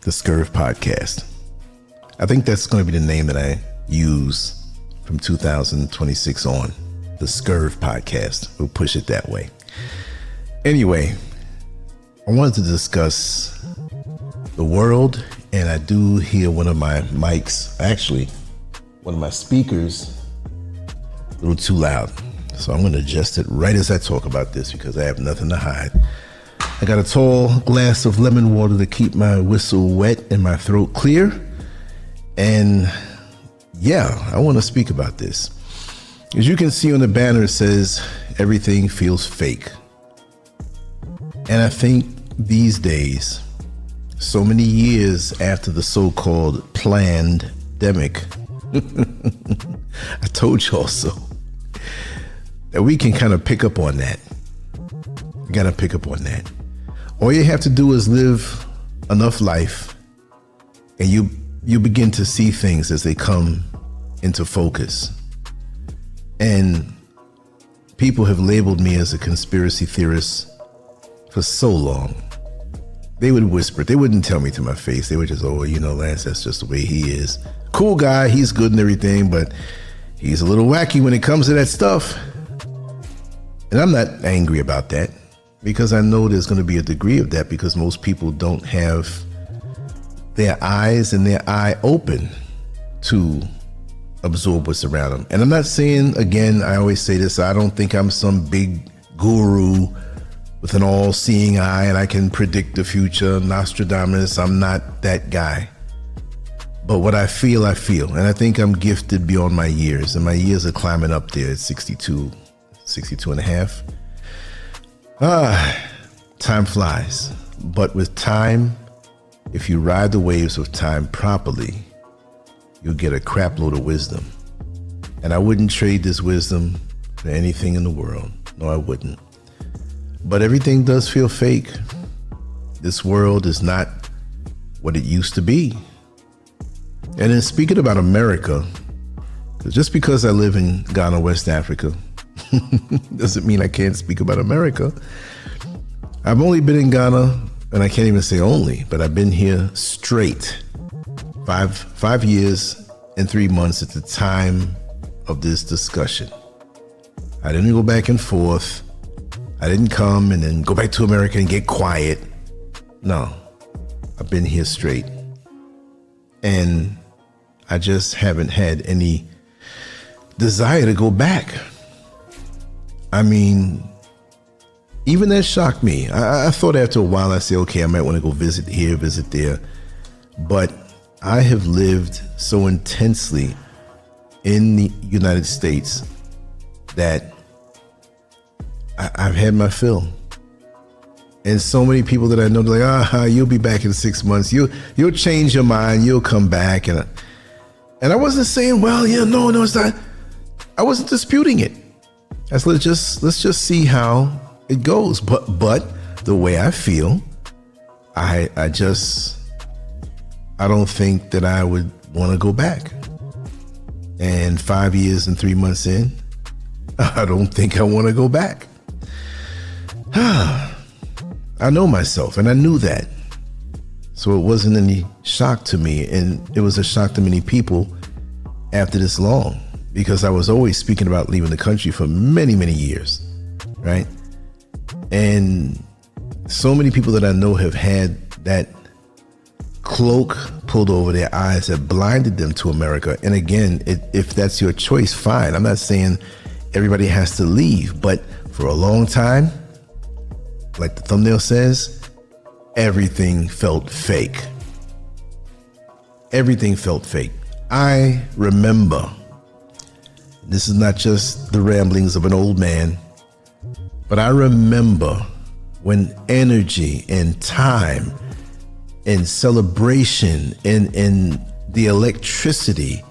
the SCURV Podcast. I think that's going to be the name that I use from 2026 on. The SCURV Podcast. We'll push it that way. Anyway, I wanted to discuss the world, and I do hear one of my mics, actually, one of my speakers, a little too loud. So I'm going to adjust it right as I talk about this because I have nothing to hide. I got a tall glass of lemon water to keep my whistle wet and my throat clear. And yeah, I want to speak about this. As you can see on the banner, it says, everything feels fake. And I think these days, so many years after the so-called planned-demic, I told y'all so, that we can kind of pick up on that. You got to pick up on that. All you have to do is live enough life and you begin to see things as they come into focus. And people have labeled me as a conspiracy theorist for so long. They would whisper. They wouldn't tell me to my face. They would just, oh, you know, Lance, that's just the way he is. Cool guy. He's good and everything, but he's a little wacky when it comes to that stuff. And I'm not angry about that because I know there's going to be a degree of that because most people don't have their eyes and their eye open to absorb what's around them. And I'm not saying, again, I always say this, I don't think I'm some big guru with an all-seeing eye and I can predict the future, Nostradamus. I'm not that guy. But what I feel. And I think I'm gifted beyond my years. And my years are climbing up there at 62 and a half. Time flies. But with time, if you ride the waves of time properly, you'll get a crap load of wisdom. And I wouldn't trade this wisdom for anything in the world. No, I wouldn't. But everything does feel fake. This world is not what it used to be. And then speaking about America, just because I live in Ghana, West Africa, doesn't mean I can't speak about America. I've only been in Ghana, and I can't even say only, but I've been here straight 5 years and 3 months at the time of this discussion. I didn't go back and forth. I didn't come and then go back to America and get quiet. No, I've been here straight. And I just haven't had any desire to go back. I mean, even that shocked me. I thought after a while, I said, okay, I might want to go visit here, visit there. But I have lived so intensely in the United States that I've had my fill. And so many people that I know, they're like, you'll be back in 6 months. You'll change your mind. You'll come back. And I wasn't saying, well, yeah, no, it's not. I wasn't disputing it. I said, let's just see how it goes. But the way I feel, I don't think that I would want to go back. And 5 years and 3 months in, I don't think I want to go back. I know myself, and I knew that. So it wasn't any shock to me, and it was a shock to many people after this long, because I was always speaking about leaving the country for many, many years, right? And so many people that I know have had that cloak pulled over their eyes that blinded them to America. And again, if that's your choice, fine. I'm not saying everybody has to leave, but for a long time, like the thumbnail says, everything felt fake. Everything felt fake. I remember, this is not just the ramblings of an old man, but I remember when energy and time and celebration and the electricity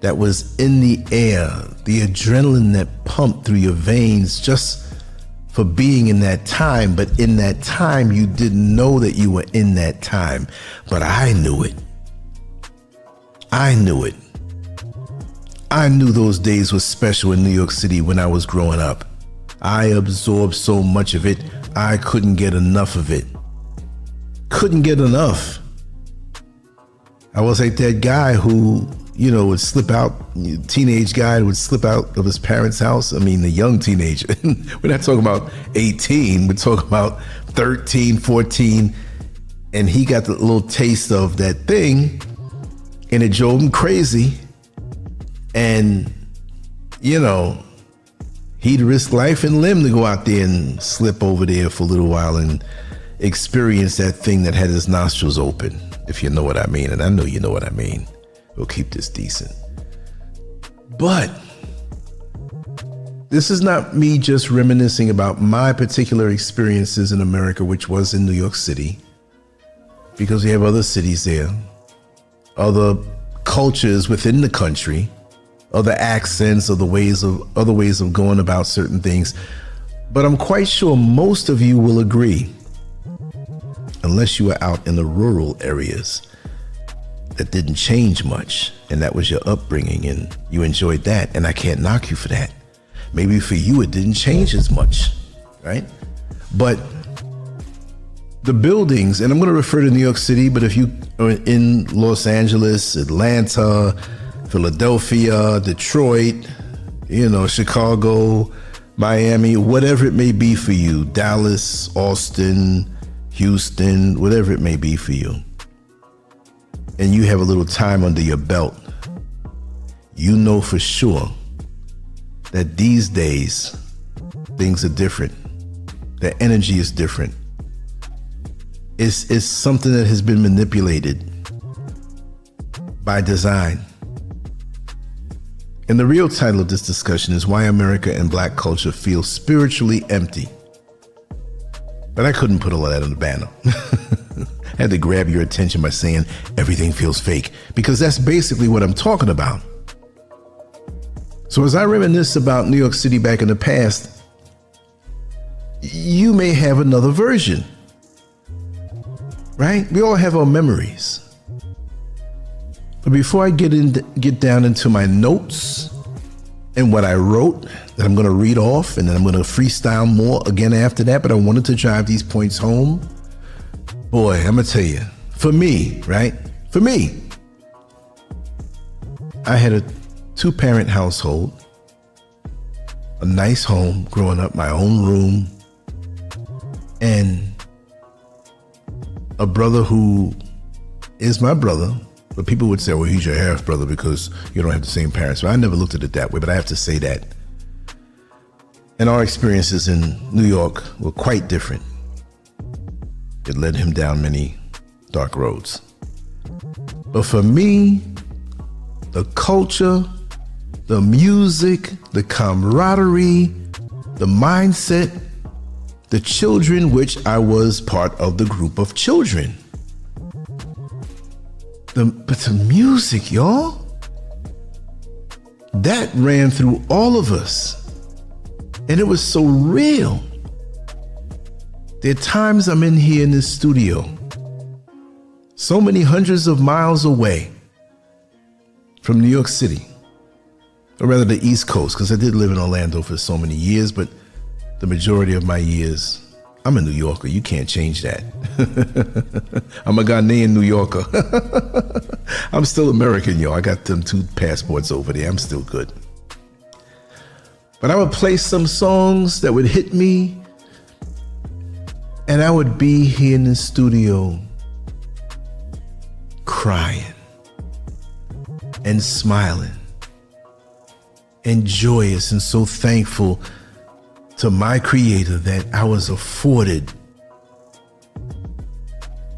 that was in the air, the adrenaline that pumped through your veins just for being in that time. But in that time, you didn't know that you were in that time. But I knew it. I knew it. I knew those days were special in New York City when I was growing up. I absorbed so much of it, I couldn't get enough of it. Couldn't get enough. I was like that guy who, would slip out, teenage guy would slip out of his parents' house. I mean, the young teenager. We're not talking about 18, we're talking about 13, 14. And he got the little taste of that thing and it drove him crazy. And, he'd risk life and limb to go out there and slip over there for a little while and experience that thing that had his nostrils open, if you know what I mean. And I know you know what I mean. We'll keep this decent. But this is not me just reminiscing about my particular experiences in America, which was in New York City, because we have other cities there, other cultures within the country, other accents, other ways of going about certain things. But I'm quite sure most of you will agree, unless you were out in the rural areas, that didn't change much, and that was your upbringing and you enjoyed that, and I can't knock you for that. Maybe for you it didn't change as much, right? But the buildings, and I'm going to refer to New York City, but if you are in Los Angeles, Atlanta, Philadelphia, Detroit, Chicago, Miami, whatever it may be for you, Dallas, Austin, Houston, whatever it may be for you, and you have a little time under your belt, you know for sure that these days things are different. The energy is different. It's something that has been manipulated by design. And the real title of this discussion is Why America and Black Culture Feel Spiritually Empty. But I couldn't put all of that on the banner. I had to grab your attention by saying everything feels fake, because that's basically what I'm talking about. So as I reminisce about New York City back in the past, you may have another version, right? We all have our memories. But before I get down into my notes and what I wrote that I'm going to read off, and then I'm going to freestyle more again after that, but I wanted to drive these points home. Boy, I'm going to tell you, for me, right? For me, I had a 2-parent household, a nice home growing up, my own room, and a brother who is my brother. But people would say, well, he's your half brother because you don't have the same parents. But I never looked at it that way, but I have to say that. And our experiences in New York were quite different. It led him down many dark roads. But for me, the culture, the music, the camaraderie, the mindset, the children, which I was part of the group of children. But the music, y'all, that ran through all of us. And it was so real. There are times I'm in here in this studio, so many hundreds of miles away from New York City, or rather the East Coast, because I did live in Orlando for so many years, but the majority of my years, I'm a New Yorker. You can't change that. I'm a Ghanaian New Yorker. I'm still American, yo. I got them 2 passports over there. I'm still good. But I would play some songs that would hit me, and I would be here in the studio crying and smiling and joyous and so thankful to my Creator that I was afforded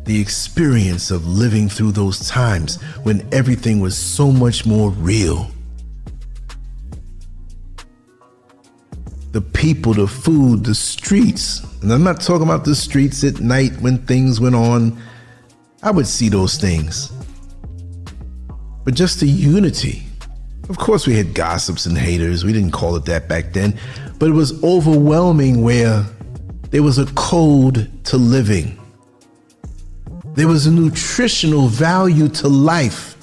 the experience of living through those times when everything was so much more real. The people, the food, the streets. And I'm not talking about the streets at night when things went on. I would see those things. But just the unity. Of course, we had gossips and haters. We didn't call it that back then. But it was overwhelming, where there was a code to living. There was a nutritional value to life.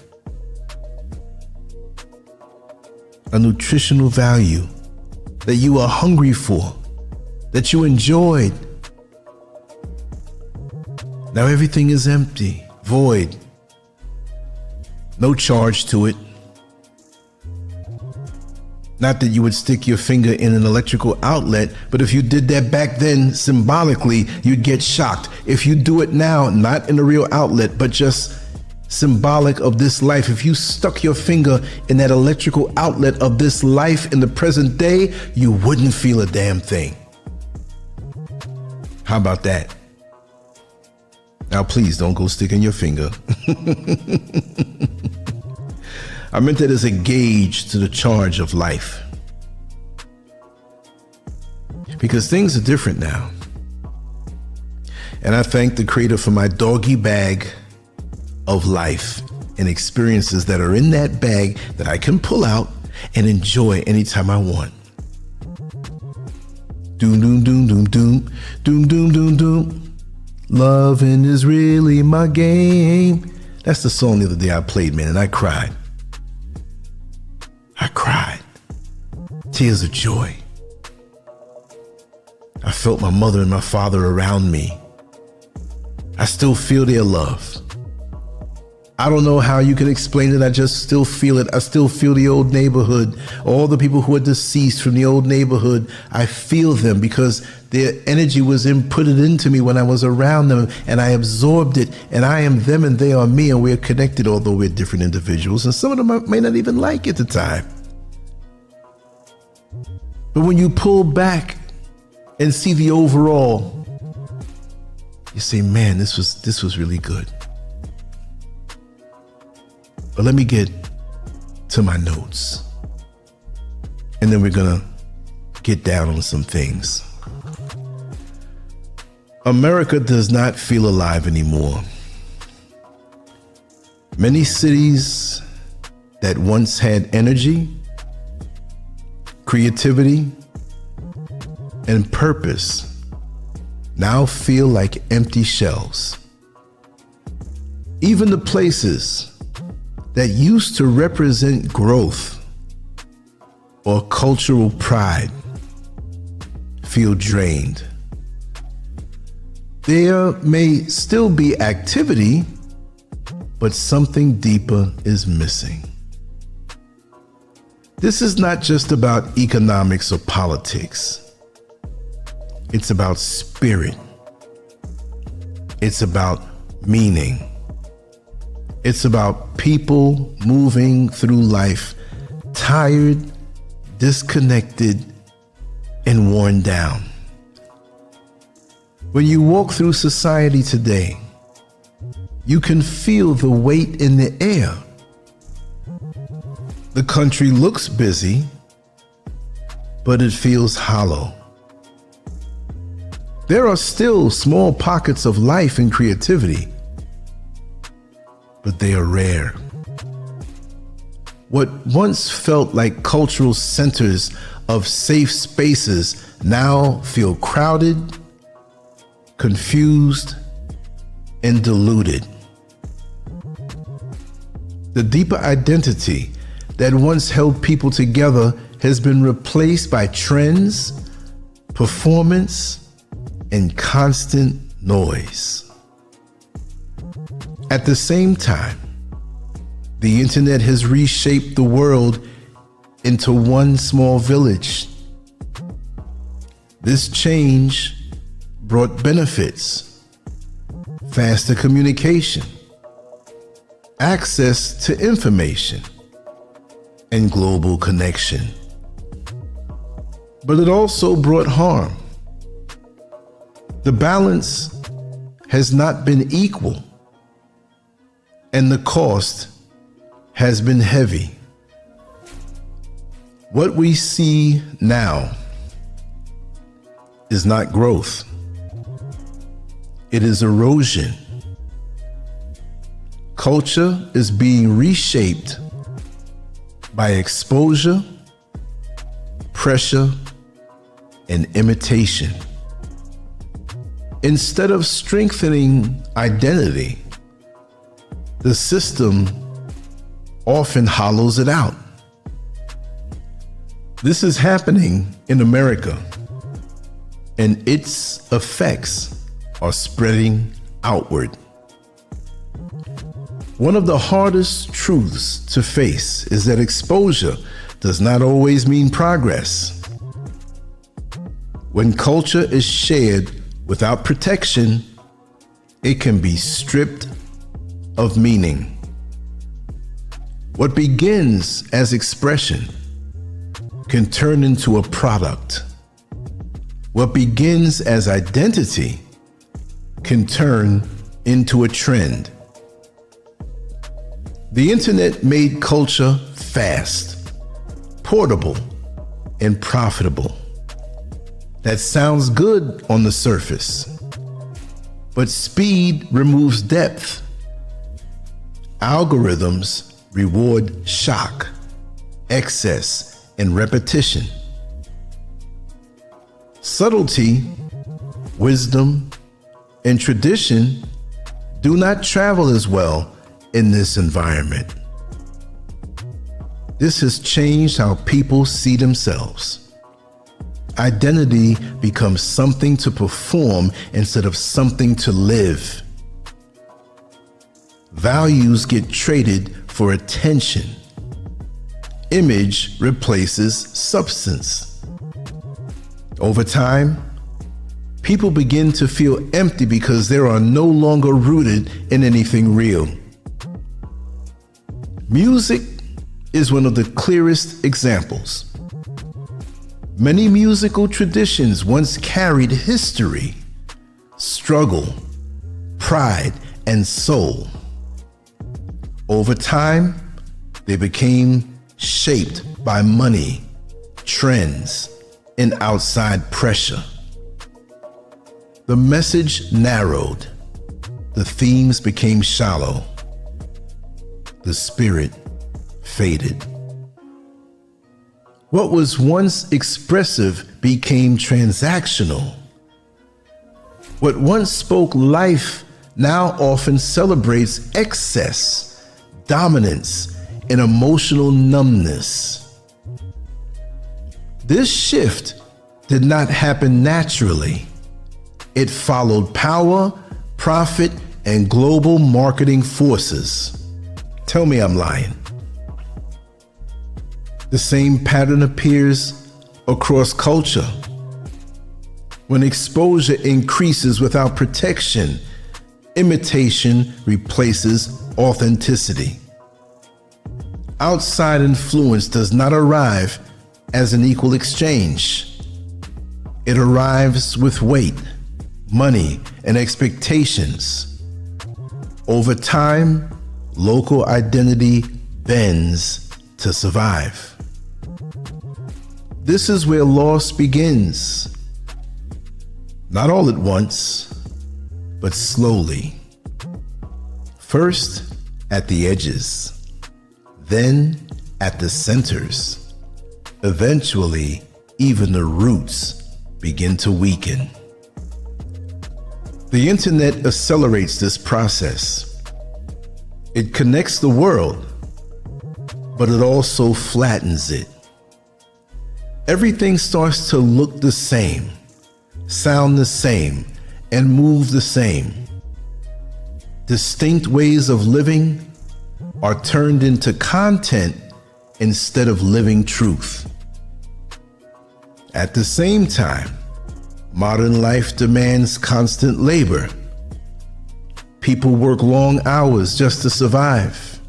A nutritional value that you were hungry for, that you enjoyed. Now everything is empty, void. no charge to it. Not that you would stick your finger in an electrical outlet, but if you did that back then, symbolically, you'd get shocked. If you do it now, not in a real outlet, but just symbolic of this life, if you stuck your finger in that electrical outlet of this life in the present day, you wouldn't feel a damn thing. How about that? Now, please don't go sticking your finger. I meant that as a gauge to the charge of life. Because things are different now. And I thank the Creator for my doggy bag of life and experiences that are in that bag that I can pull out and enjoy anytime I want. Doom, doom, doom, doom, doom, doom, doom, doom, doom. Loving is really my game. That's the song the other day I played, man, and I cried. I cried. Tears of joy. I felt my mother and my father around me. I still feel their love. I don't know how you can explain it. I just still feel it. I still feel the old neighborhood. All the people who are deceased from the old neighborhood, I feel them because their energy was inputted into me when I was around them, and I absorbed it, and I am them and they are me, and we're connected, although we're different individuals, and some of them may not even like it at the time. But when you pull back and see the overall, you say, man, this was really good. But let me get to my notes, and then we're gonna get down on some things. America does not feel alive anymore. Many cities that once had energy, creativity, and purpose now feel like empty shells. Even the places that used to represent growth or cultural pride feel drained. There may still be activity, but something deeper is missing. This is not just about economics or politics. It's about spirit. It's about meaning. It's about people moving through life tired, disconnected, and worn down. When you walk through society today, you can feel the weight in the air. The country looks busy, but it feels hollow. There are still small pockets of life and creativity, but they are rare. What once felt like cultural centers of safe spaces now feel crowded, confused, and diluted. The deeper identity that once held people together has been replaced by trends, performance, and constant noise. At the same time, the internet has reshaped the world into one small village. This change brought benefits: faster communication, access to information, and global connection. But it also brought harm. The balance has not been equal, and the cost has been heavy. What we see now is not growth. It is erosion. Culture is being reshaped by exposure, pressure, and imitation. Instead of strengthening identity, the system often hollows it out. This is happening in America, and its effects are spreading outward. One of the hardest truths to face is that exposure does not always mean progress. When culture is shared without protection, it can be stripped of meaning. What begins as expression can turn into a product. What begins as identity can turn into a trend. The internet made culture fast, portable, and profitable. That sounds good on the surface, but speed removes depth. Algorithms reward shock, excess, and repetition. Subtlety, wisdom, and tradition do not travel as well in this environment. This has changed how people see themselves. Identity becomes something to perform instead of something to live. Values get traded for attention. Image replaces substance. Over time, people begin to feel empty because they are no longer rooted in anything real. Music is one of the clearest examples. Many musical traditions once carried history, struggle, pride, and soul. Over time, they became shaped by money, trends, and outside pressure. The message narrowed, the themes became shallow, the spirit faded. What was once expressive became transactional. What once spoke life now often celebrates excess, dominance, and emotional numbness. This shift did not happen naturally. It followed power, profit, and global marketing forces. Tell me I'm lying. The same pattern appears across culture. When exposure increases without protection, imitation replaces authenticity. Outside influence does not arrive as an equal exchange. It arrives with weight, money, and expectations. Over time, local identity bends to survive. This is where loss begins. Not all at once, but slowly. First at the edges, then at the centers. Eventually, even the roots begin to weaken. The internet accelerates this process. It connects the world, but it also flattens it. Everything starts to look the same, sound the same, and move the same. Distinct ways of living are turned into content instead of living truth. At the same time, modern life demands constant labor. People work long hours just to survive.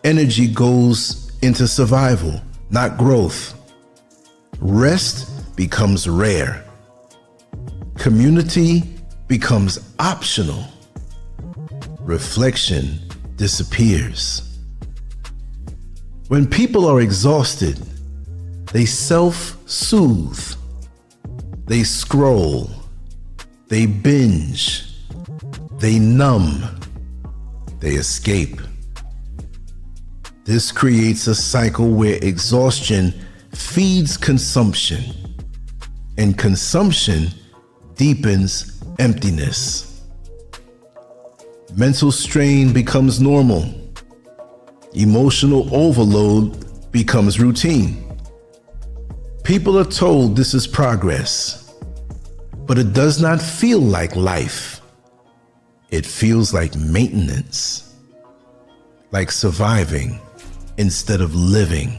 Energy goes into survival, not growth. Rest becomes rare. Community becomes optional. Reflection disappears. When people are exhausted, they self-soothe. They scroll. They binge. They numb. They escape. This creates a cycle where exhaustion feeds consumption, and consumption deepens emptiness. Mental strain becomes normal. Emotional overload becomes routine. People are told this is progress, but it does not feel like life. It feels like maintenance. like surviving instead of living.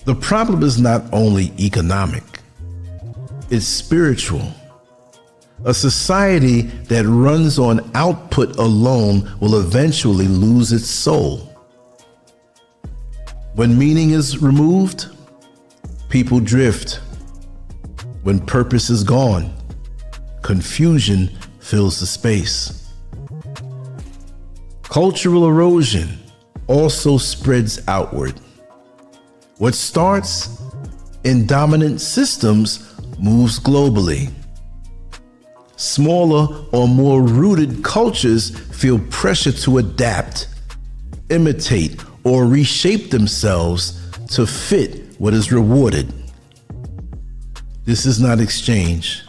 The problem is not only economic, it's spiritual. A society that runs on output alone will eventually lose its soul. When meaning is removed, people drift. When purpose is gone, confusion fills the space. Cultural erosion also spreads outward. What starts in dominant systems moves globally. Smaller or more rooted cultures feel pressure to adapt, imitate, or reshape themselves to fit what is rewarded. This is not exchange.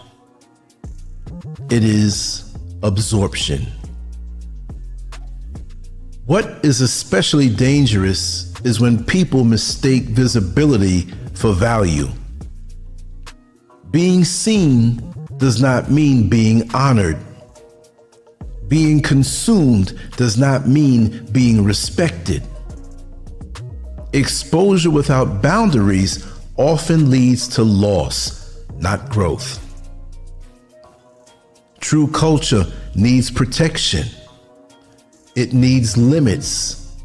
It is absorption. What is especially dangerous is when people mistake visibility for value. Being seen does not mean being honored. Being consumed does not mean being respected. Exposure without boundaries often leads to loss, not growth. True culture needs protection. It needs limits.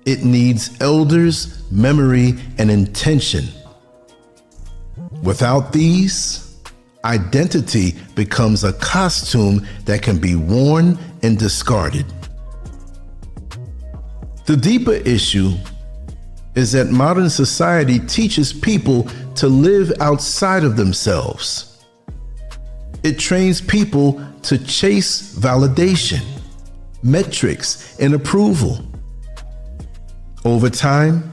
It needs elders, memory, and intention. Without these, identity becomes a costume that can be worn and discarded. The deeper issue is that modern society teaches people to live outside of themselves. It trains people to chase validation, metrics, and approval. Over time,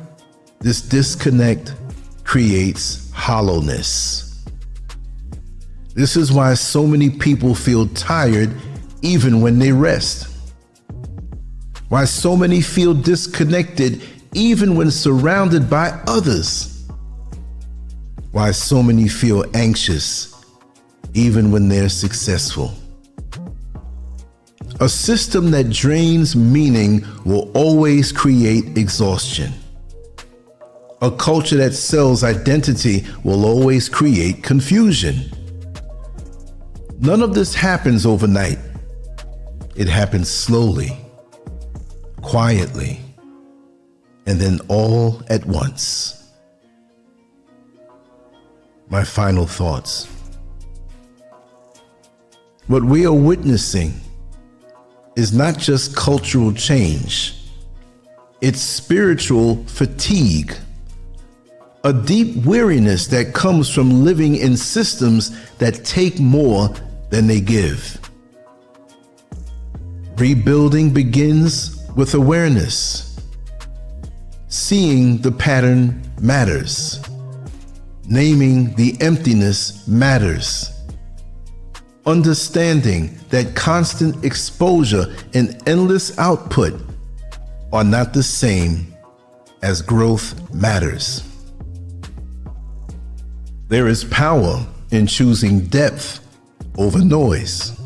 this disconnect creates hollowness. This is why so many people feel tired even when they rest. Why so many feel disconnected even when surrounded by others. Why so many feel anxious even when they're successful. A system that drains meaning will always create exhaustion. A culture that sells identity will always create confusion. None of this happens overnight. It happens slowly, quietly, and then all at once. My final thoughts. What we are witnessing is not just cultural change, it's spiritual fatigue. A deep weariness that comes from living in systems that take more than they give. Rebuilding begins with awareness. Seeing the pattern matters. Naming the emptiness matters. Understanding that constant exposure and endless output are not the same as growth matters. There is power in choosing depth over noise,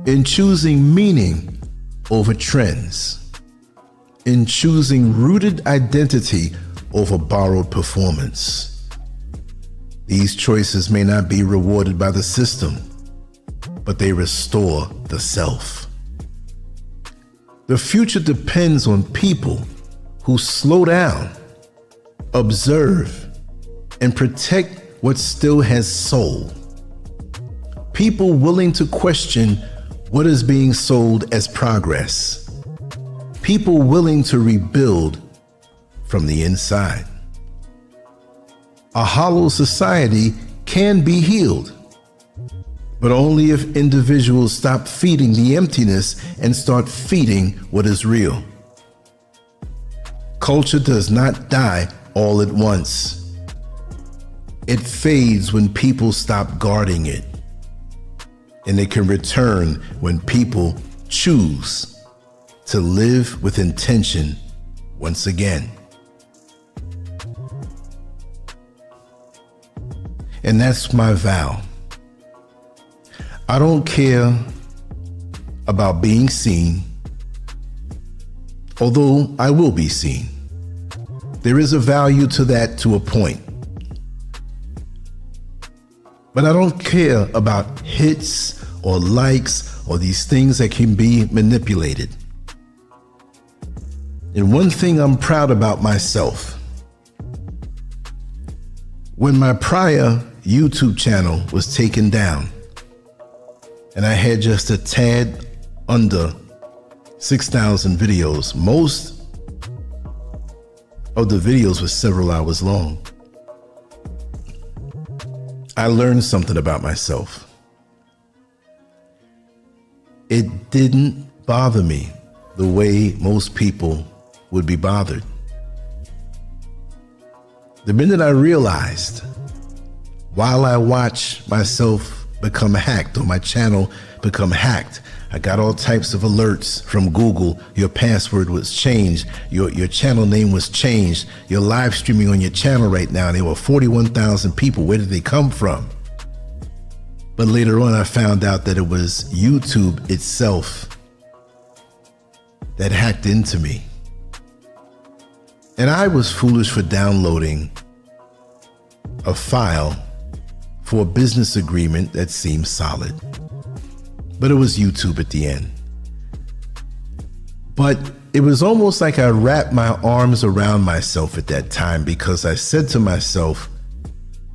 in choosing meaning over trends, in choosing rooted identity over borrowed performance. These choices may not be rewarded by the system, but they restore the self. The future depends on people who slow down, observe, and protect what still has soul. People willing to question what is being sold as progress. People willing to rebuild from the inside. A hollow society can be healed, but only if individuals stop feeding the emptiness and start feeding what is real. Culture does not die all at once. It fades when people stop guarding it, and it can return when people choose to live with intention once again. And that's my vow. I don't care about being seen. although I will be seen. There is a value to that to a point. But I don't care about hits or likes or these things that can be manipulated. And one thing I'm proud about myself, when my prior YouTube channel was taken down and I had just a tad under 6,000 videos, most of the videos were several hours long. I learned something about myself. It didn't bother me the way most people would be bothered. The minute I realized, while I watch myself become hacked or my channel become hacked, I got all types of alerts from Google. Your password was changed. Your channel name was changed. You're live streaming on your channel right now. There were 41,000 people. Where did they come from? But later on, I found out that it was YouTube itself that hacked into me. And I was foolish for downloading a file for a business agreement that seemed solid. But it was YouTube at the end. But it was almost like I wrapped my arms around myself at that time, because I said to myself,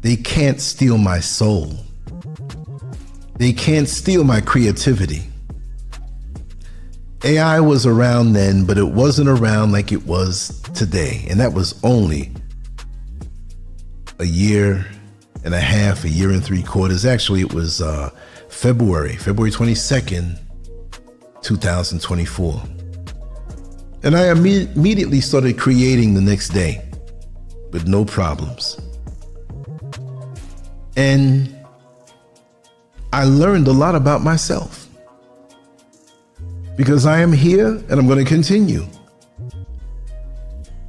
they can't steal my soul. They can't steal my creativity. AI was around then, but it wasn't around like it was today. And that was only a year and a half, a year and 3/4. Actually, it was February 22nd, 2024. And I immediately started creating the next day with no problems. And I learned a lot about myself, because I am here and I'm going to continue.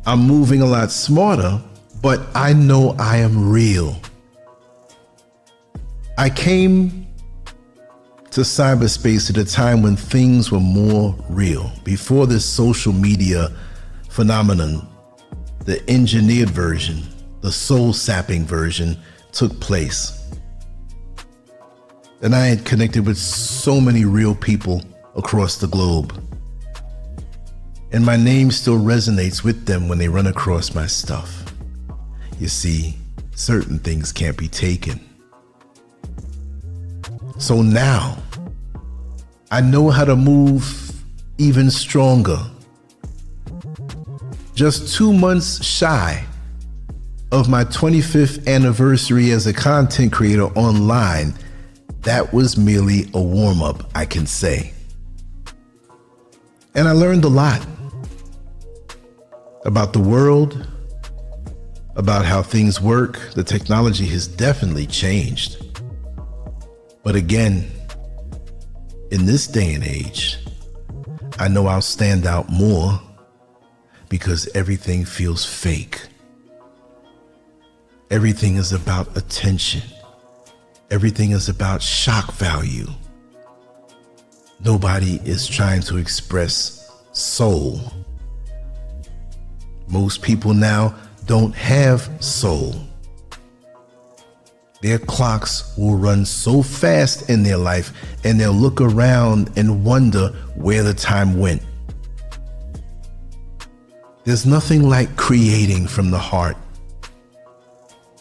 I'm moving a lot smarter, but I know I am real. I came to cyberspace at a time when things were more real. Before this social media phenomenon, the engineered version, the soul-sapping version took place. And I had connected with so many real people across the globe. And my name still resonates with them when they run across my stuff. You see, certain things can't be taken. So now, I know how to move even stronger. Just 2 months shy of my 25th anniversary as a content creator online, that was merely a warm-up, I can say. And I learned a lot about the world, about how things work. The technology has definitely changed. But again, in this day and age, I know I'll stand out more, because everything feels fake. Everything is about attention. Everything is about shock value. Nobody is trying to express soul. Most people now don't have soul. Their clocks will run so fast in their life, and they'll look around and wonder where the time went. There's nothing like creating from the heart.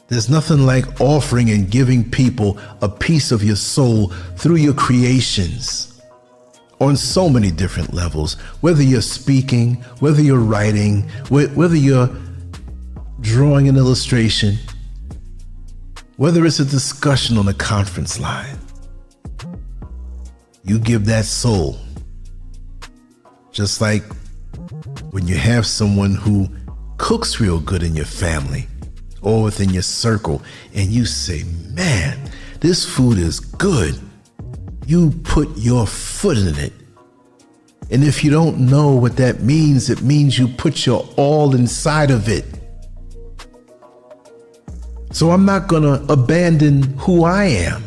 There's nothing like offering and giving people a piece of your soul through your creations on so many different levels. Whether you're speaking, whether you're writing, whether you're drawing an illustration, whether it's a discussion on a conference line, you give that soul. Just like when you have someone who cooks real good in your family or within your circle, and you say, man, this food is good. You put your foot in it. And if you don't know what that means, it means you put your all inside of it. So I'm not gonna abandon who I am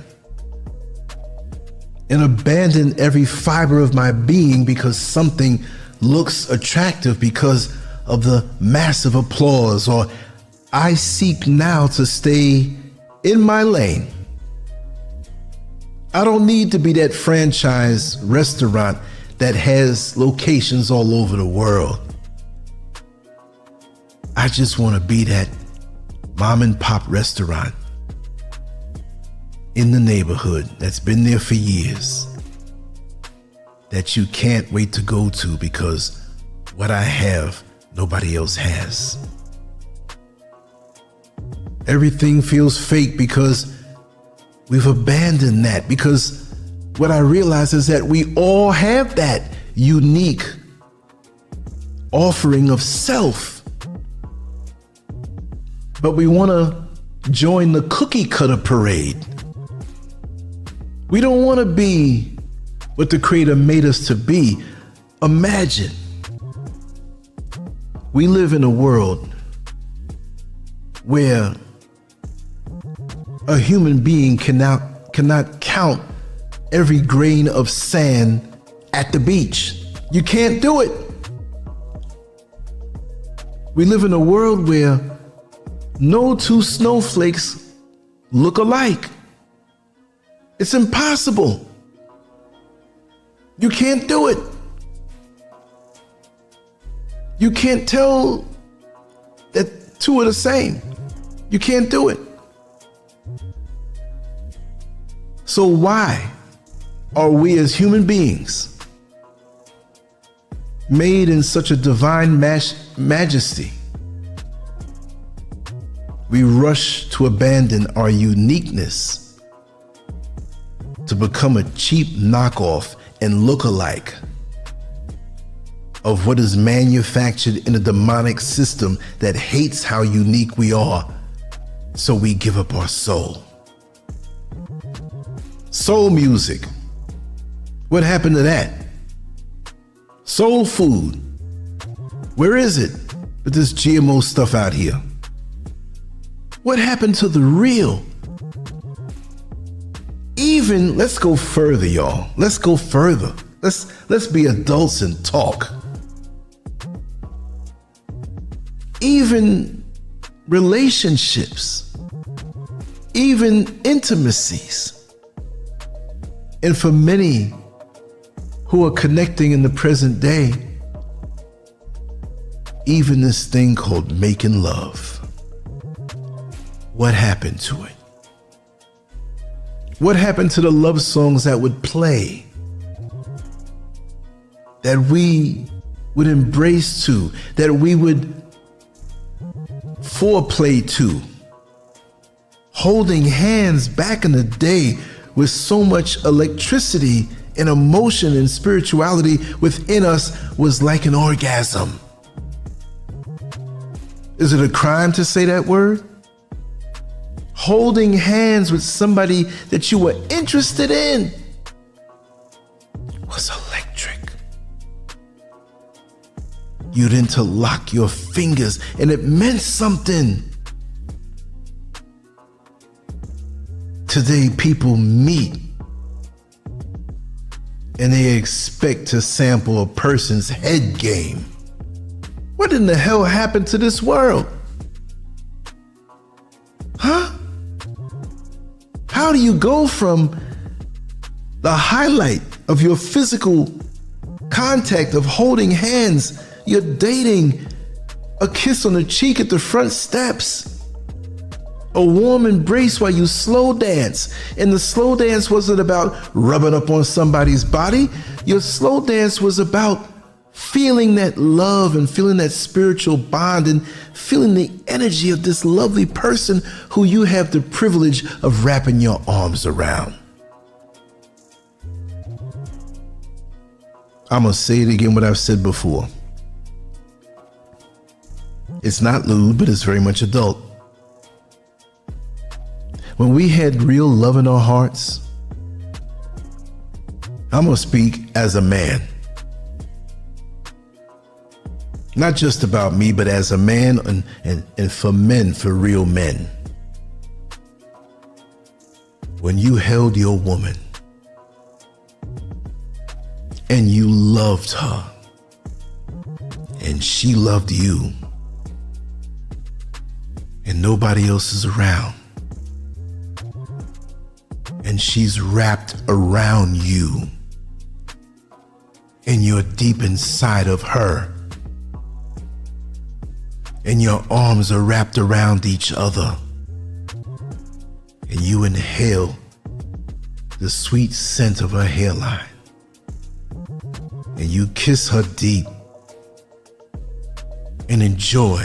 and abandon every fiber of my being because something looks attractive because of the massive applause, or I seek now to stay in my lane. I don't need to be that franchise restaurant that has locations all over the world. I just want to be that mom and pop restaurant in the neighborhood that's been there for years, that you can't wait to go to because what I have, nobody else has. Everything feels fake because we've abandoned that, because what I realize is that we all have that unique offering of self, but we want to join the cookie cutter parade. We don't want to be what the Creator made us to be. Imagine we live in a world where a human being cannot count every grain of sand at the beach. You can't do it. We live in a world where no two snowflakes look alike. It's impossible. You can't do it. You can't tell that two are the same. You can't do it. So why are we as human beings made in such a divine majesty? We rush to abandon our uniqueness to become a cheap knockoff and look-alike of what is manufactured in a demonic system that hates how unique we are, so we give up our soul. Soul music. What happened to that? Soul food. Where is it with this GMO stuff out here? What happened to the real? Even, let's go further, y'all. Let's go further. Let's be adults and talk. Even relationships, even intimacies. And for many who are connecting in the present day, even this thing called making love. What happened to it? What happened to the love songs that would play, that we would embrace to, that we would foreplay to? Holding hands back in the day with so much electricity and emotion and spirituality within us was like an orgasm. Is it a crime to say that word? Holding hands with somebody that you were interested in was electric. You'd interlock your fingers and it meant something. Today, people meet and they expect to sample a person's head game. What in the hell happened to this world? Huh? How do you go from the highlight of your physical contact of holding hands, you're dating, a kiss on the cheek at the front steps, a warm embrace while you slow dance? And the slow dance wasn't about rubbing up on somebody's body. Your slow dance was about feeling that love and feeling that spiritual bond and feeling the energy of this lovely person who you have the privilege of wrapping your arms around. I'm gonna say it again, what I've said before. It's not lewd, but it's very much adult. When we had real love in our hearts, I'm gonna speak as a man. Not just about me, but as a man and for men, for real men. When you held your woman and you loved her and she loved you, and nobody else is around, and she's wrapped around you, and you're deep inside of her, and your arms are wrapped around each other, and you inhale the sweet scent of her hairline, and you kiss her deep and enjoy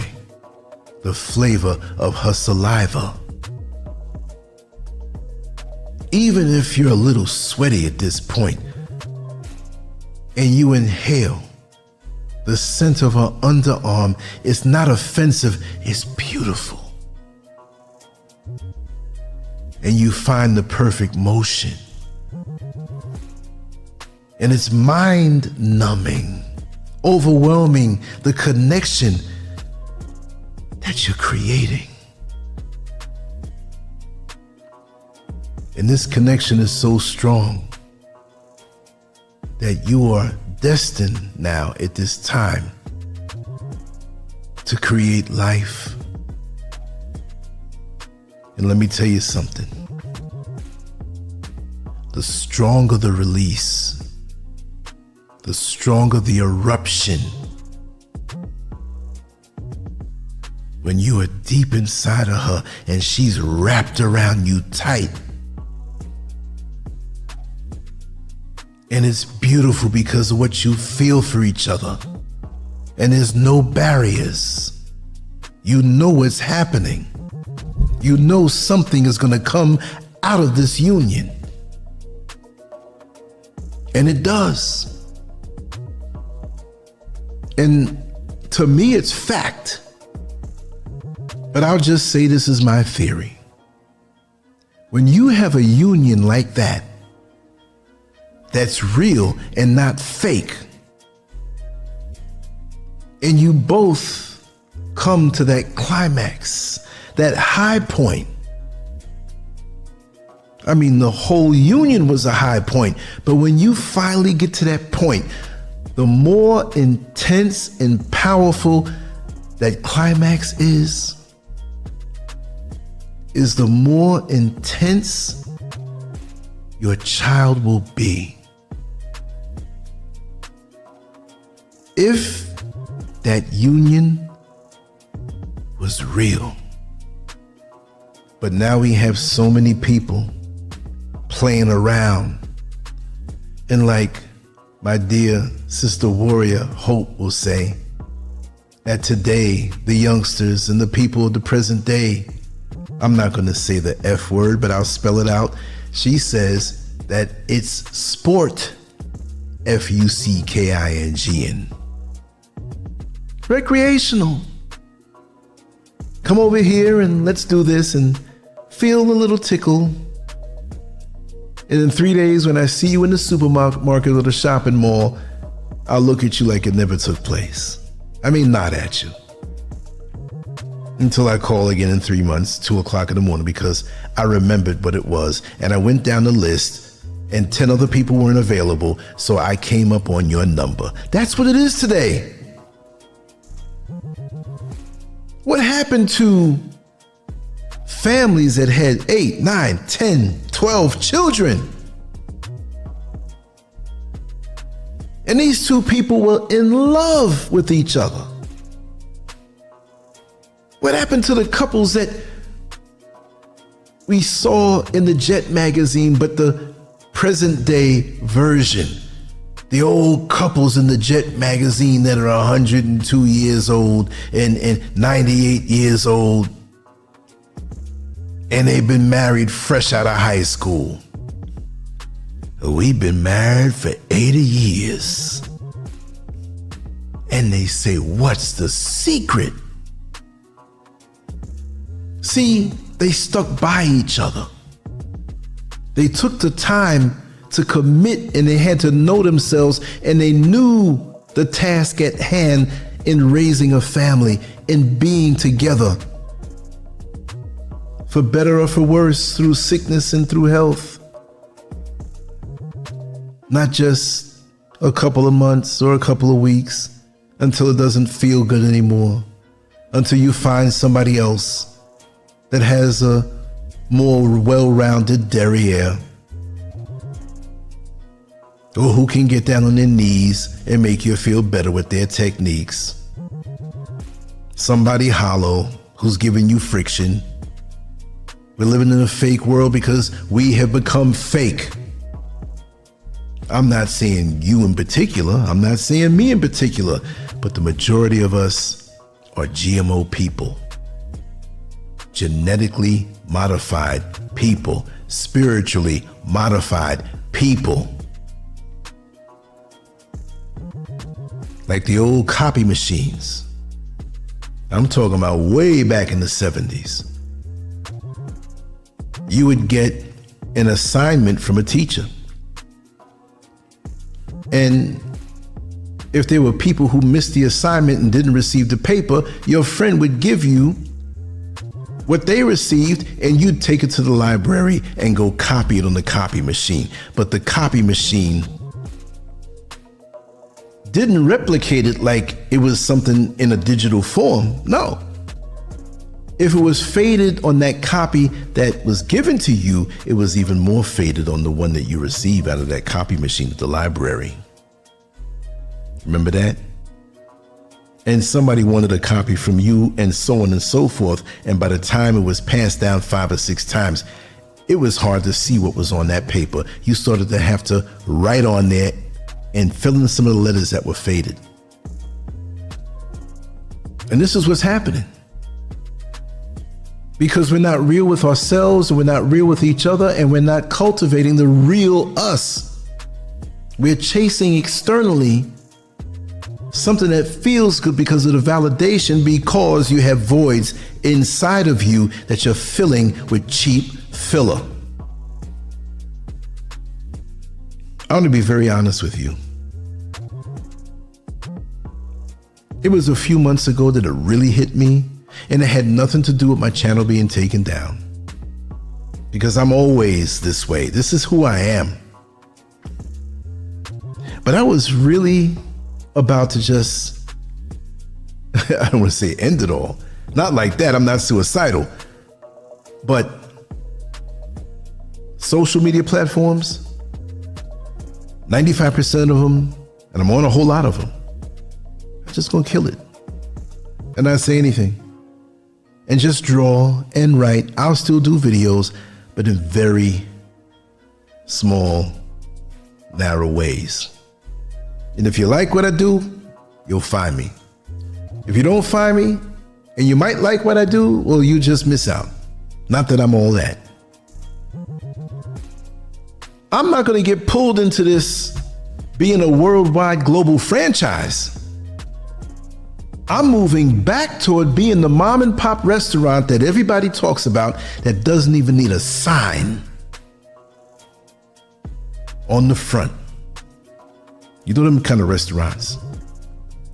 the flavor of her saliva. Even if you're a little sweaty at this point, and you inhale the scent of her underarm, it's not offensive, it's beautiful. And you find the perfect motion. And it's mind-numbing, overwhelming, the connection that you're creating. And this connection is so strong that you are destined now at this time to create life. And let me tell you something. The stronger the release, the stronger the eruption. When you are deep inside of her and she's wrapped around you tight. And it's beautiful because of what you feel for each other. And there's no barriers. You know what's happening. You know something is going to come out of this union. And it does. And to me, it's fact. But I'll just say this is my theory. When you have a union like that, that's real and not fake, and you both come to that climax, that high point. I mean, the whole union was a high point, but when you finally get to that point, the more intense and powerful that climax is the more intense your child will be. If that union was real. But now we have so many people playing around. And like my dear sister warrior Hope will say, that today the youngsters and the people of the present day, I'm not going to say the F word, but I'll spell it out. She says that it's sport, F-U-C-K-I-N-G-N. Recreational. Come over here and let's do this and feel a little tickle. And in 3 days, when I see you in the supermarket or the shopping mall, I'll look at you like it never took place. I mean, nod at you. Until I call again in 3 months, 2 o'clock in the morning, because I remembered what it was. And I went down the list and 10 other people weren't available. So I came up on your number. That's what it is today. What happened to families that had 8, 9, 10, 12 children? And these two people were in love with each other. What happened to the couples that we saw in the Jet magazine, but the present day version? The old couples in the Jet magazine that are 102 years old and 98 years old. And they've been married fresh out of high school. We've been married for 80 years. And they say, what's the secret? See, they stuck by each other. They took the time to commit, and they had to know themselves, and they knew the task at hand in raising a family, in being together. For better or for worse, through sickness and through health. Not just a couple of months or a couple of weeks, until it doesn't feel good anymore, until you find somebody else that has a more well-rounded derriere, or who can get down on their knees and make you feel better with their techniques. Somebody hollow who's giving you friction. We're living in a fake world because we have become fake. I'm not saying you in particular, I'm not saying me in particular, but the majority of us are GMO people. Genetically modified people, spiritually modified people. Like the old copy machines. I'm talking about way back in the 70s. You would get an assignment from a teacher. And if there were people who missed the assignment and didn't receive the paper, your friend would give you what they received and you'd take it to the library and go copy it on the copy machine. But the copy machine didn't replicate it like it was something in a digital form. No. If it was faded on that copy that was given to you, it was even more faded on the one that you received out of that copy machine at the library. Remember that? And somebody wanted a copy from you and so on and so forth. And by the time it was passed down 5 or 6 times, it was hard to see what was on that paper. You started to have to write on there and fill in some of the letters that were faded. And this is what's happening. Because we're not real with ourselves, and we're not real with each other, and we're not cultivating the real us. We're chasing externally something that feels good because of the validation, because you have voids inside of you that you're filling with cheap filler. I want to be very honest with you. It was a few months ago that it really hit me, and it had nothing to do with my channel being taken down. Because I'm always this way. This is who I am. But I was really about to just, I don't want to say end it all. Not like that, I'm not suicidal. But social media platforms, 95% of them, and I'm on a whole lot of them, I'm just gonna kill it and not say anything. And just draw and write. I'll still do videos, but in very small, narrow ways. And if you like what I do, you'll find me. If you don't find me, and you might like what I do, well, you just miss out. Not that I'm all that. I'm not going to get pulled into this being a worldwide global franchise. I'm moving back toward being the mom and pop restaurant that everybody talks about that doesn't even need a sign on the front. You know them kind of restaurants.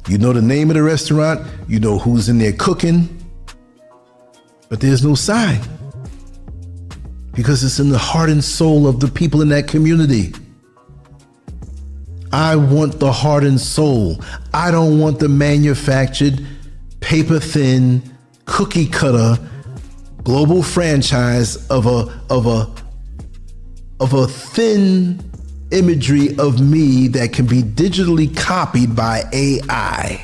You know the name of the restaurant, you know who's in there cooking, but there's no sign because it's in the heart and soul of the people in that community. I want the heart and soul. I don't want the manufactured, paper thin, cookie cutter, global franchise of a thin imagery of me that can be digitally copied by AI.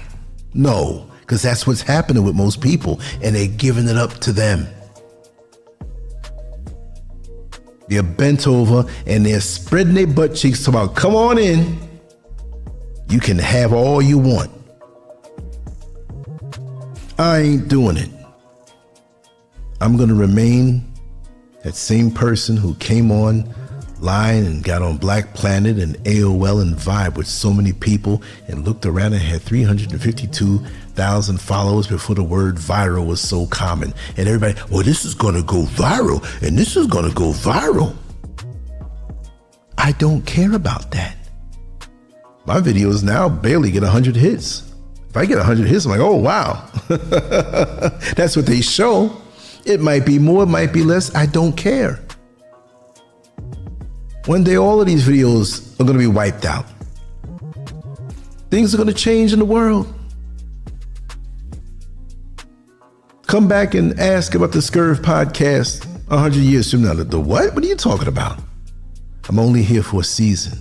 No, because that's what's happening with most people, and they're giving it up to them. They're bent over and they're spreading their butt cheeks talking about, come on in. You can have all you want. I ain't doing it. I'm going to remain that same person who came on Line and got on Black Planet and AOL and Vibe with so many people and looked around and had 352,000 followers before the word viral was so common. And everybody, well, this is going to go viral and this is going to go viral. I don't care about that. My videos now barely get 100 hits. If I get 100 hits, I'm like, oh, wow. That's what they show. It might be more, it might be less. I don't care. One day, all of these videos are going to be wiped out. Things are going to change in the world. come back and ask about the SCURV podcast 100 years from now. The what? What are you talking about? I'm only here for a season.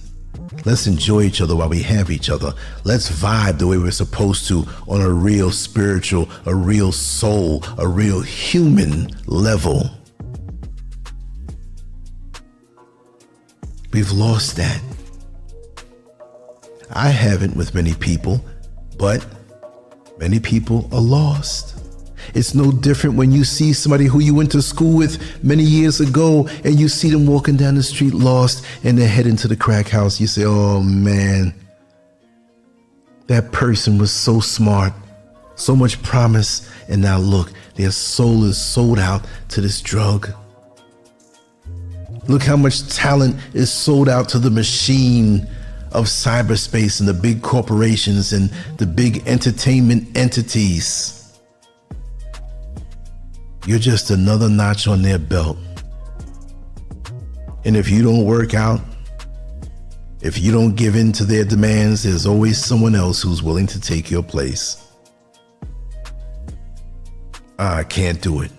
Let's enjoy each other while we have each other. Let's vibe the way we're supposed to on a real spiritual, a real soul, a real human level. We've lost that. I haven't with many people, but many people are lost. It's no different when you see somebody who you went to school with many years ago and you see them walking down the street lost and they're heading to the crack house. You say, oh man, that person was so smart, so much promise, and now look, their soul is sold out to this drug. Look how much talent is sold out to the machine of cyberspace and the big corporations and the big entertainment entities. You're just another notch on their belt. And if you don't work out, if you don't give in to their demands, there's always someone else who's willing to take your place. I can't do it.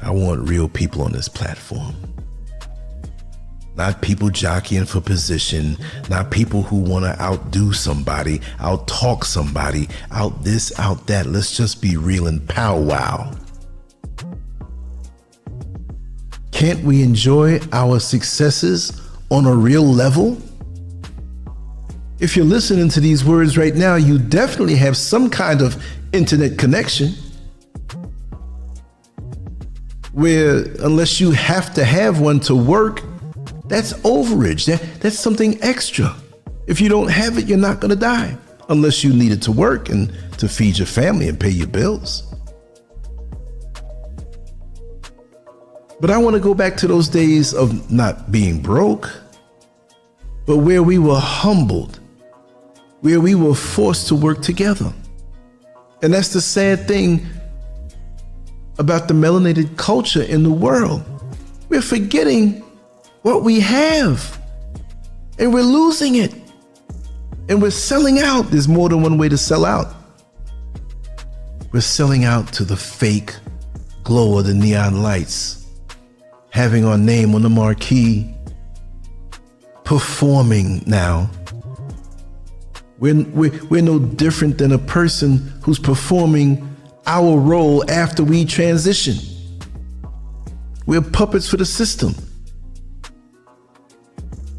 I want real people on this platform. Not people jockeying for position, not people who want to outdo somebody, out-talk somebody, out this, out that. Let's just be real and powwow. Can't we enjoy our successes on a real level? If you're listening to these words right now, you definitely have some kind of internet connection where, unless you have to have one to work, that's overage. That's something extra. If you don't have it, you're not going to die unless you need it to work and to feed your family and pay your bills. But I want to go back to those days of not being broke, but where we were humbled, where we were forced to work together. And that's the sad thing about the melanated culture in the world. We're forgetting what we have, and we're losing it, and we're selling out. There's more than one way to sell out. We're selling out to the fake glow of the neon lights, having our name on the marquee, performing now. We're no different than a person who's performing our role after we transition. We're puppets for the system.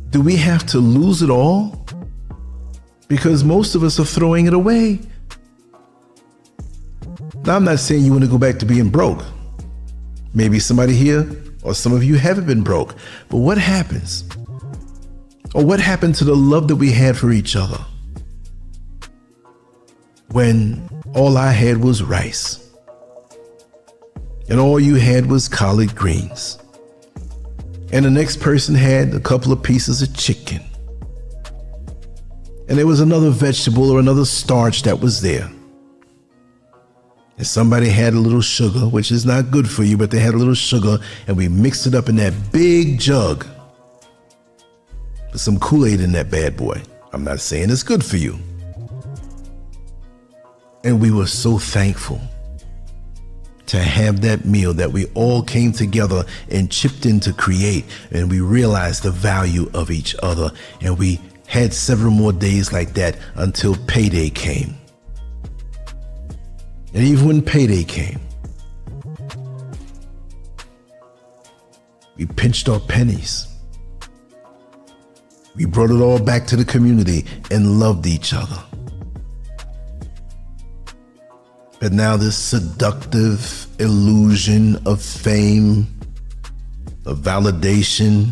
Do we have to lose it all? Because most of us are throwing it away. Now, I'm not saying you want to go back to being broke. Maybe somebody here or some of you haven't been broke. But what happens? Or what happened to the love that we had for each other when all I had was rice and all you had was collard greens? And the next person had a couple of pieces of chicken. And there was another vegetable or another starch that was there. And somebody had a little sugar, which is not good for you, but they had a little sugar, and we mixed it up in that big jug. Put some Kool-Aid in that bad boy. I'm not saying it's good for you. And we were so thankful to have that meal that we all came together and chipped in to create, and we realized the value of each other, and we had several more days like that until payday came. And even when payday came, we pinched our pennies. We brought it all back to the community and loved each other. But now this seductive illusion of fame, of validation,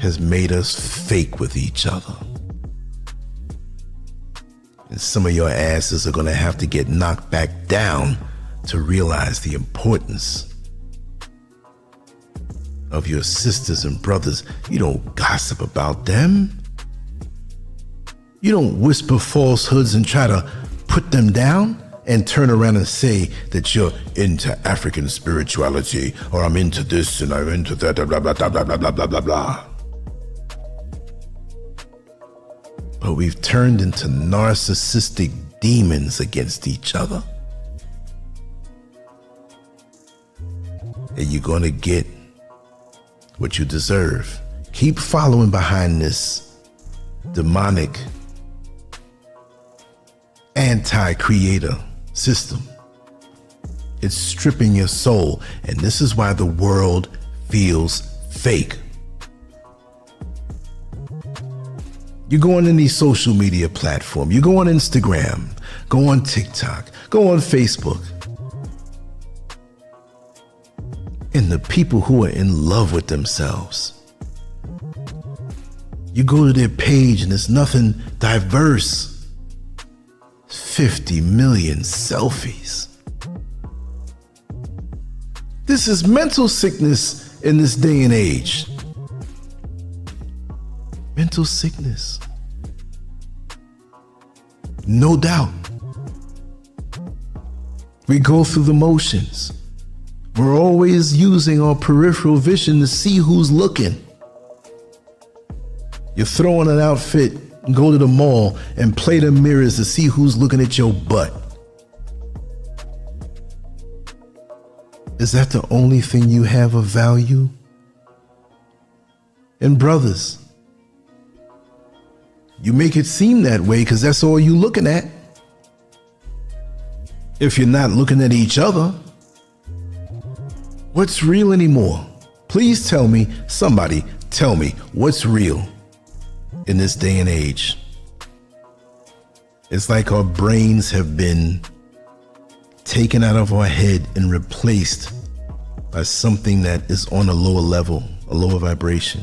has made us fake with each other. And some of your asses are going to have to get knocked back down to realize the importance of your sisters and brothers. You don't gossip about them. You don't whisper falsehoods and try to put them down and turn around and say that you're into African spirituality, or I'm into this and I'm into that, blah, blah, blah, blah, blah, blah, blah, blah, blah. But we've turned into narcissistic demons against each other. and you're going to get what you deserve. Keep following behind this demonic anti-creator system. It's stripping your soul, and this is why the world feels fake. You go on any social media platform, you go on Instagram, go on TikTok, go on Facebook, and the people who are in love with themselves, you go to their page and there's nothing diverse. 50 million selfies. This is mental sickness in this day and age. Mental sickness. No doubt. We go through the motions. We're always using our peripheral vision to see who's looking. You throw on an outfit, go to the mall, and play the mirrors to see who's looking at your butt. Is that the only thing you have of value? And brothers, you make it seem that way because that's all you're looking at. If you're not looking at each other, what's real anymore? Please tell me, somebody tell me what's real in this day and age. It's like our brains have been taken out of our head and replaced by something that is on a lower level, a lower vibration.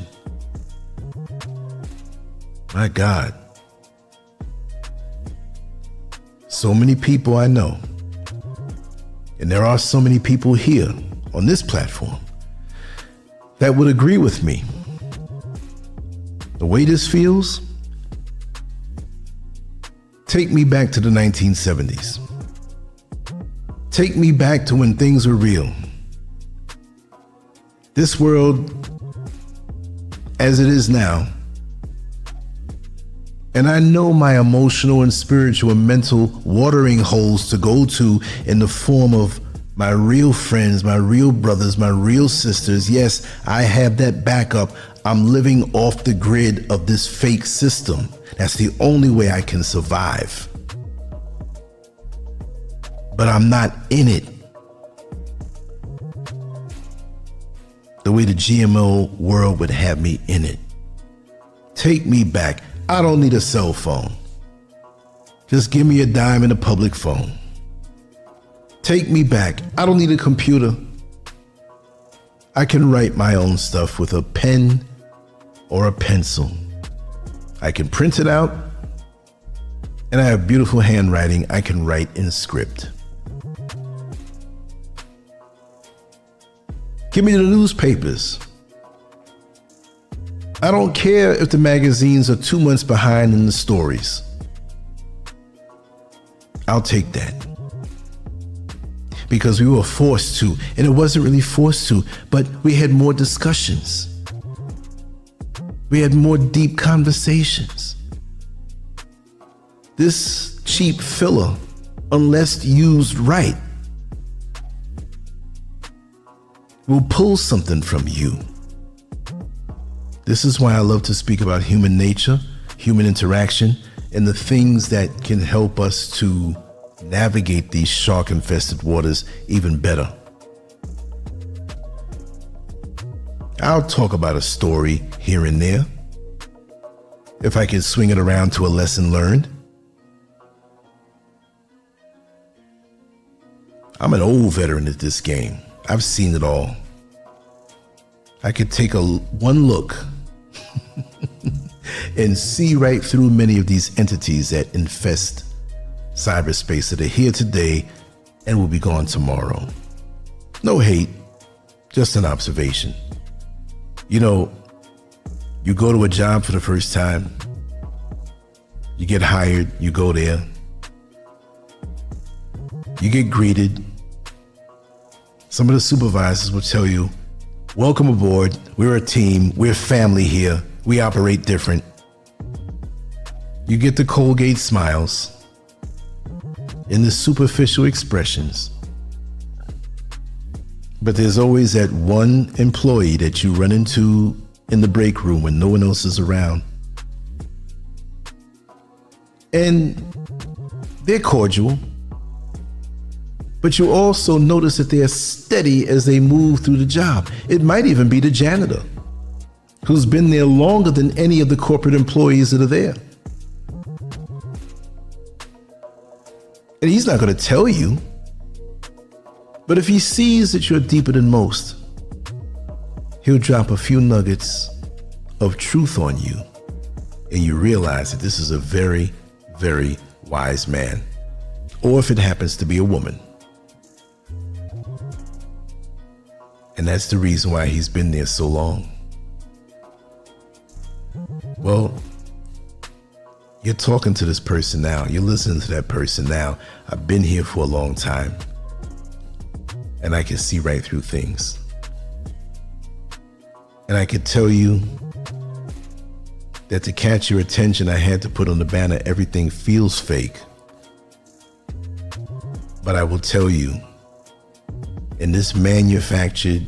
My God. So many people I know, and there are so many people here on this platform that would agree with me. The way this feels, take me back to the 1970s. Take me back to when things were real. This world, as it is now, and I know my emotional and spiritual and mental watering holes to go to in the form of my real friends, my real brothers, my real sisters. Yes, I have that backup. I'm living off the grid of this fake system. That's the only way I can survive. But I'm not in it the way the GMO world would have me in it. Take me back. I don't need a cell phone. Just give me a dime and a public phone. Take me back. I don't need a computer. I can write my own stuff with a pen or a pencil. I can print it out, and I have beautiful handwriting. I can write in script. Give me the newspapers. I don't care if the magazines are 2 months behind in the stories. I'll take that. Because we were forced to, and it wasn't really forced to, but we had more discussions. We had more deep conversations. This cheap filler, unless used right, will pull something from you. This is why I love to speak about human nature, human interaction, and the things that can help us to navigate these shark-infested waters even better. I'll talk about a story here and there, if I can swing it around to a lesson learned. I'm an old veteran at this game. I've seen it all. I could take one look and see right through many of these entities that infest cyberspace that are here today and will be gone tomorrow. No hate, just an observation. You know, you go to a job for the first time, you get hired, you go there, you get greeted. Some of the supervisors will tell you, welcome aboard, we're a team, we're family here, we operate different. You get the Colgate smiles and the superficial expressions. But there's always that one employee that you run into in the break room when no one else is around. And they're cordial, but you also notice that they're steady as they move through the job. It might even be the janitor who's been there longer than any of the corporate employees that are there. And he's not going to tell you, but if he sees that you're deeper than most, he'll drop a few nuggets of truth on you, and you realize that this is a very, very wise man. Or if it happens to be a woman. And that's the reason why he's been there so long. Well, you're talking to this person now. You're listening to that person now. I've been here for a long time, and I can see right through things. And I can tell you that to catch your attention, I had to put on the banner, everything feels fake. But I will tell you, in this manufactured,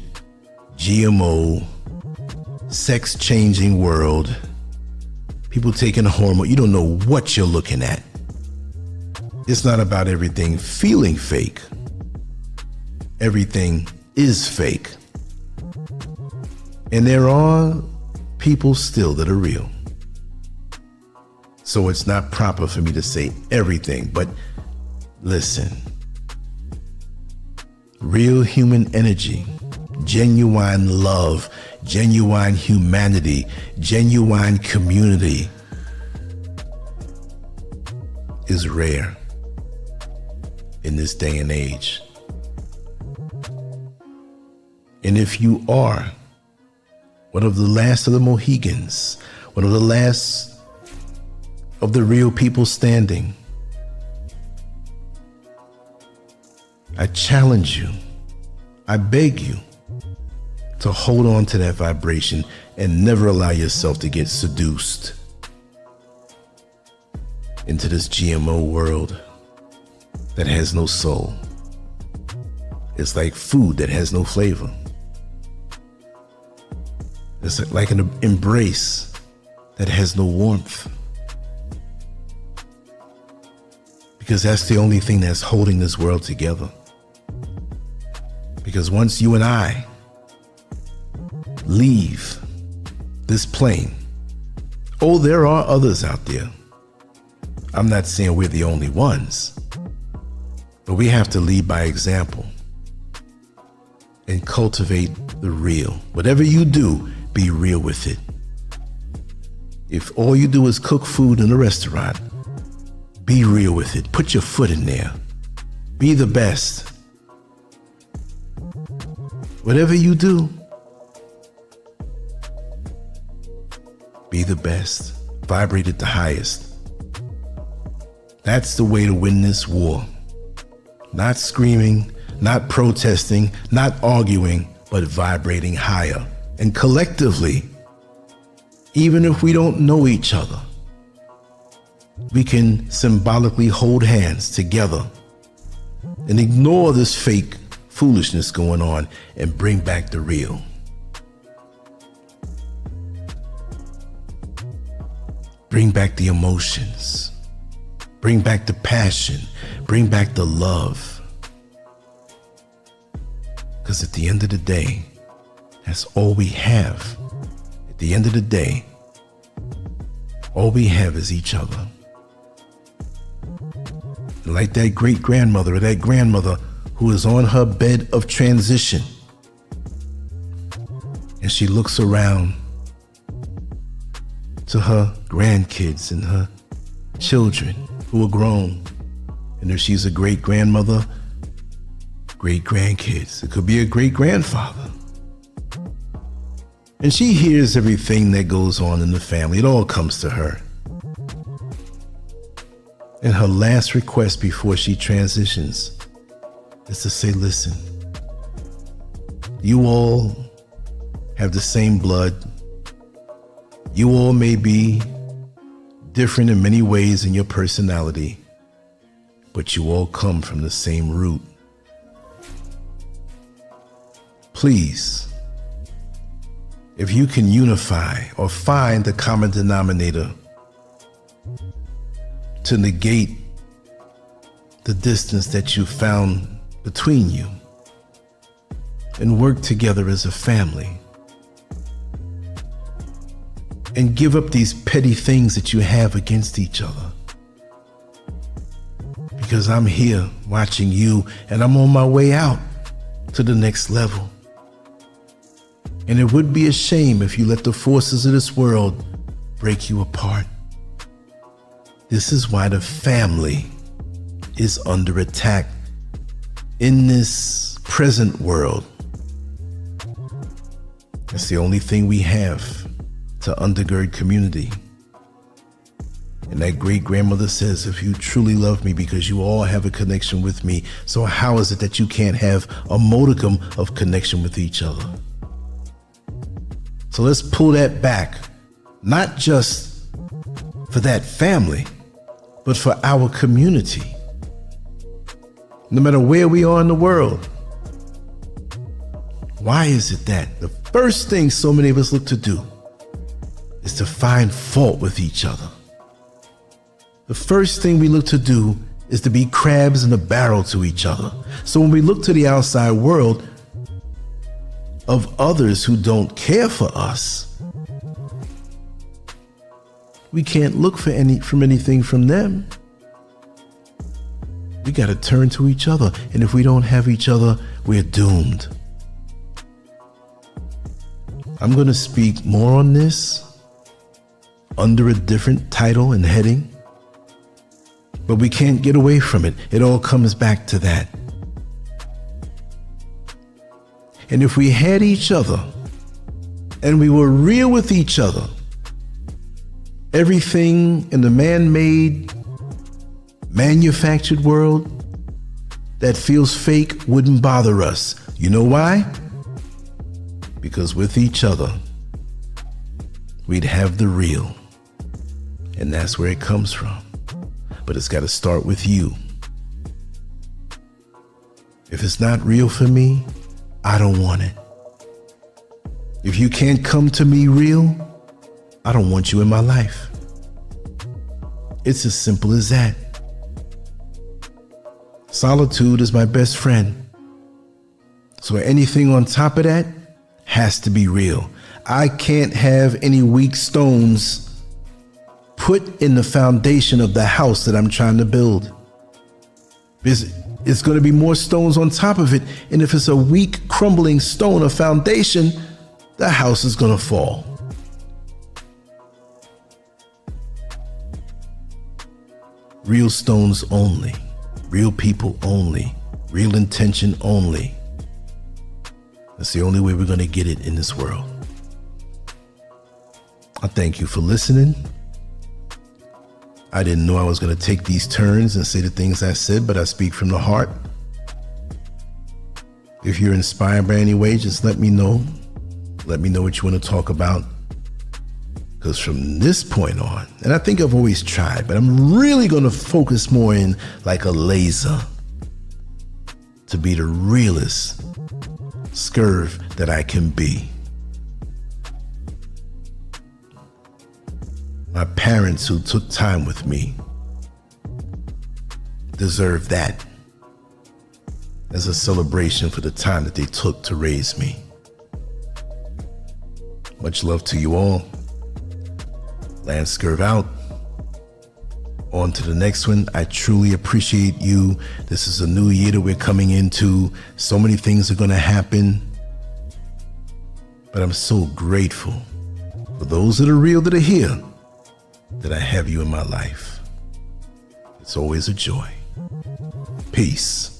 GMO, sex-changing world, people taking a hormone, you don't know what you're looking at. It's not about everything feeling fake. Everything is fake. And there are people still that are real. So it's not proper for me to say everything, but listen. Real human energy, genuine love, genuine humanity, genuine community is rare in this day and age. And if you are one of the last of the Mohegans, one of the last of the real people standing, I challenge you, I beg you to hold on to that vibration and never allow yourself to get seduced into this GMO world that has no soul. It's like food that has no flavor. It's like an embrace that has no warmth. Because that's the only thing that's holding this world together. Because once you and I leave this plane, oh, there are others out there. I'm not saying we're the only ones, but we have to lead by example and cultivate the real. Whatever you do, be real with it. If all you do is cook food in a restaurant, be real with it. Put your foot in there. Be the best. Whatever you do, be the best. Vibrate at the highest. That's the way to win this war. Not screaming, not protesting, not arguing, but vibrating higher. And collectively, even if we don't know each other, we can symbolically hold hands together and ignore this fake foolishness going on and bring back the real. Bring back the emotions. Bring back the passion. Bring back the love. Because at the end of the day, that's all we have. At the end of the day, all we have is each other. And like that great-grandmother or that grandmother who is on her bed of transition, and she looks around to her grandkids and her children who are grown. And if she's a great-grandmother, great-grandkids. It could be a great-grandfather. And she hears everything that goes on in the family. It all comes to her. And her last request before she transitions is to say, listen, you all have the same blood. You all may be different in many ways in your personality, but you all come from the same root. please, if you can unify or find the common denominator to negate the distance that you found between you, and work together as a family, and give up these petty things that you have against each other. Because I'm here watching you, and I'm on my way out to the next level. And it would be a shame if you let the forces of this world break you apart. This is why the family is under attack in this present world. It's the only thing we have to undergird community. And that great grandmother says, if you truly love me, because you all have a connection with me, so how is it that you can't have a modicum of connection with each other? So let's pull that back, not just for that family, but for our community. No matter where we are in the world. Why is it that the first thing so many of us look to do is to find fault with each other? The first thing we look to do is to be crabs in a barrel to each other. So when we look to the outside world of others who don't care for us, we can't look for anything from them. We got to turn to each other. And if we don't have each other, we're doomed. I'm going to speak more on this under a different title and heading, but we can't get away from it. It all comes back to that. And if we had each other and we were real with each other, everything in the man-made, manufactured world that feels fake wouldn't bother us. You know why? Because with each other, we'd have the real. And that's where it comes from. But it's got to start with you. If it's not real for me, I don't want it. If you can't come to me real, I don't want you in my life. It's as simple as that. Solitude is my best friend. So anything on top of that has to be real. I can't have any weak stones put in the foundation of the house that I'm trying to build. It's going to be more stones on top of it. And if it's a weak, crumbling stone, a foundation, the house is going to fall. Real stones only. Real people only. Real intention only. That's the only way we're going to get it in this world. I thank you for listening. I didn't know I was going to take these turns and say the things I said, but I speak from the heart. If you're inspired by any way, just let me know. Let me know what you want to talk about. Because from this point on, and I think I've always tried, but I'm really going to focus more in like a laser to be the realest SCURV that I can be. My parents who took time with me deserve that as a celebration for the time that they took to raise me. Much love to you all. LANCESCURV out. On to the next one. I truly appreciate you. This is a new year that we're coming into. So many things are going to happen. But I'm so grateful for those that are real, that are here, that I have you in my life. It's always a joy. Peace.